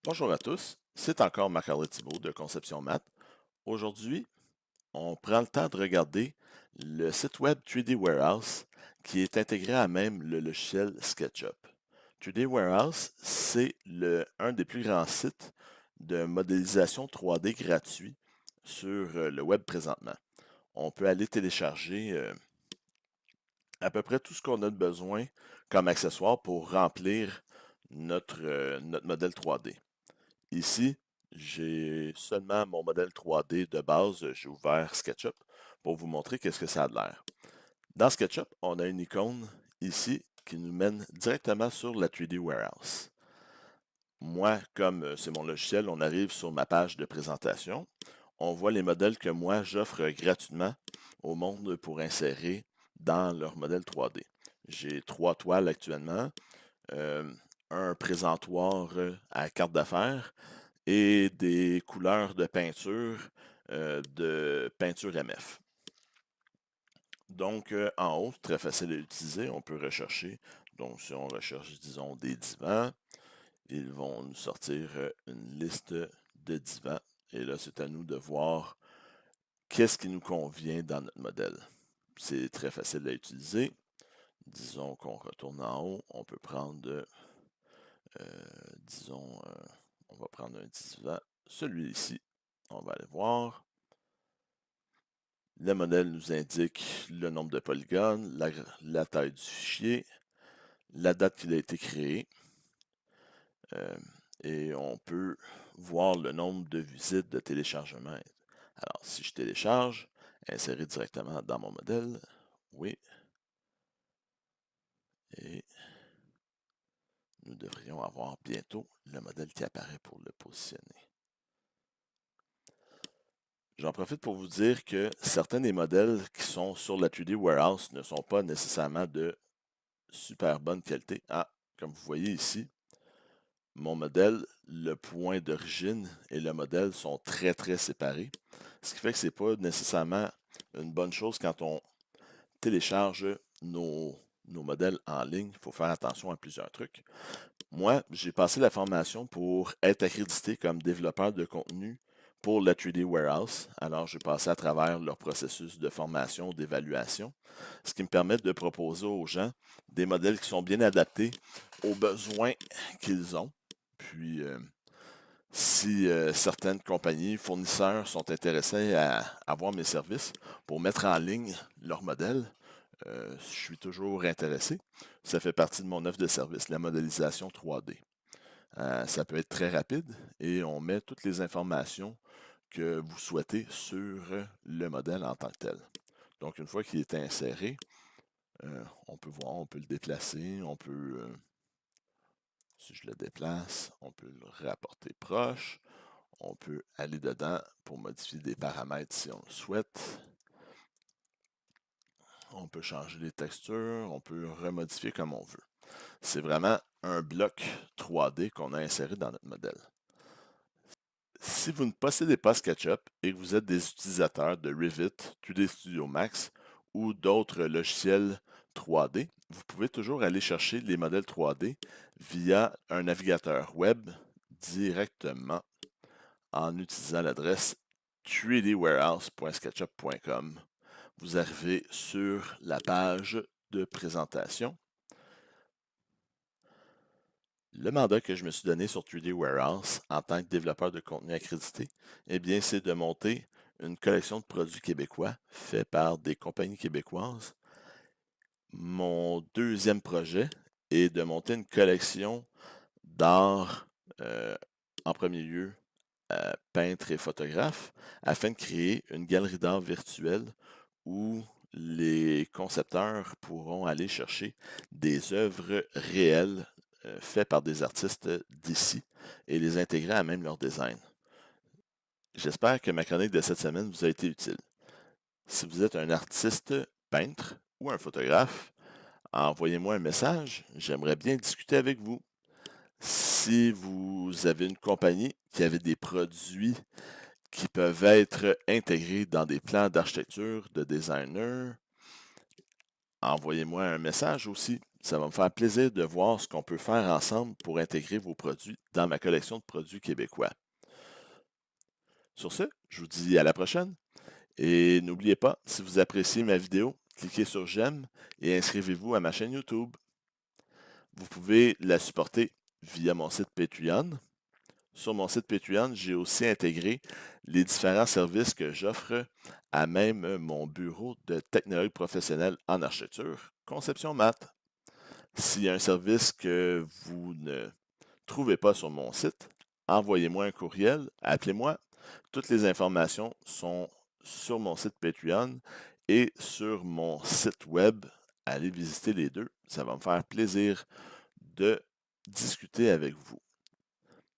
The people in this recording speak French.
Bonjour à tous, c'est encore Marc-André Thibault de Conception Math. Aujourd'hui, on prend le temps de regarder le site web 3D Warehouse qui est intégré à même le logiciel SketchUp. 3D Warehouse, c'est un des plus grands sites de modélisation 3D gratuit sur le web présentement. On peut aller télécharger à peu près tout ce qu'on a de besoin comme accessoire pour remplir notre modèle 3D. Ici, j'ai seulement mon modèle 3D de base. J'ai ouvert SketchUp pour vous montrer qu'est-ce que ça a de l'air. Dans SketchUp, on a une icône ici qui nous mène directement sur la 3D Warehouse. Moi, comme c'est mon logiciel, on arrive sur ma page de présentation. On voit les modèles que moi, j'offre gratuitement au monde pour insérer dans leur modèle 3D. J'ai 3 toiles actuellement, euh, un présentoir à carte d'affaires et des couleurs de peinture MF. Donc, en haut, c'est très facile à utiliser. On peut rechercher. Donc, si on recherche, disons, des divans, ils vont nous sortir une liste de divans. Et là, c'est à nous de voir qu'est-ce qui nous convient dans notre modèle. C'est très facile à utiliser. Disons qu'on retourne en haut. On peut prendre, disons, on va prendre un divan. Celui-ci, on va aller voir. Le modèle nous indique le nombre de polygones, la taille du fichier, la date qu'il a été créé, euh, et on peut voir le nombre de visites de téléchargement. Alors, si je télécharge, insérer directement dans mon modèle, oui, et nous devrions avoir bientôt le modèle qui apparaît pour le positionner. J'en profite pour vous dire que certains des modèles qui sont sur la 3D Warehouse ne sont pas nécessairement de super bonne qualité. Ah, comme vous voyez ici, mon modèle, le point d'origine et le modèle sont très très séparés. Ce qui fait que ce n'est pas nécessairement une bonne chose quand on télécharge nos modèles en ligne. Il faut faire attention à plusieurs trucs. Moi, j'ai passé la formation pour être accrédité comme développeur de contenu pour la 3D Warehouse. Alors, j'ai passé à travers leur processus de formation, d'évaluation, ce qui me permet de proposer aux gens des modèles qui sont bien adaptés aux besoins qu'ils ont. Puis, si certaines compagnies, fournisseurs sont intéressés à avoir mes services pour mettre en ligne leurs modèles, je suis toujours intéressé. Ça fait partie de mon offre de service, la modélisation 3D. Ça peut être très rapide et on met toutes les informations que vous souhaitez sur le modèle en tant que tel. Donc, une fois qu'il est inséré, on peut voir, on peut le déplacer, si je le déplace, on peut le rapporter proche, on peut aller dedans pour modifier des paramètres si on le souhaite. On peut changer les textures, on peut remodifier comme on veut. C'est vraiment un bloc 3D qu'on a inséré dans notre modèle. Si vous ne possédez pas SketchUp et que vous êtes des utilisateurs de Revit, 3D Studio Max ou d'autres logiciels 3D, vous pouvez toujours aller chercher les modèles 3D via un navigateur web directement en utilisant l'adresse 3dwarehouse.sketchup.com. Vous arrivez sur la page de présentation. Le mandat que je me suis donné sur 3D Warehouse en tant que développeur de contenu accrédité, eh bien, c'est de monter une collection de produits québécois faits par des compagnies québécoises. Mon deuxième projet est de monter une collection d'art, en premier lieu, peintres et photographes, afin de créer une galerie d'art virtuelle où les concepteurs pourront aller chercher des œuvres réelles faites par des artistes d'ici et les intégrer à même leur design. J'espère que ma chronique de cette semaine vous a été utile. Si vous êtes un artiste peintre ou un photographe, envoyez-moi un message, j'aimerais bien discuter avec vous. Si vous avez une compagnie qui avait des produits qui peuvent être intégrés dans des plans d'architecture de designers, envoyez-moi un message aussi. Ça va me faire plaisir de voir ce qu'on peut faire ensemble pour intégrer vos produits dans ma collection de produits québécois. Sur ce, je vous dis à la prochaine et n'oubliez pas, si vous appréciez ma vidéo, cliquez sur j'aime et inscrivez-vous à ma chaîne YouTube. Vous pouvez la supporter via mon site Patreon. Sur mon site Patreon, j'ai aussi intégré les différents services que j'offre à même mon bureau de technologue professionnel en architecture, conception maths. S'il y a un service que vous ne trouvez pas sur mon site, envoyez-moi un courriel, appelez-moi. Toutes les informations sont sur mon site Patreon et sur mon site web. Allez visiter les deux. Ça va me faire plaisir de discuter avec vous.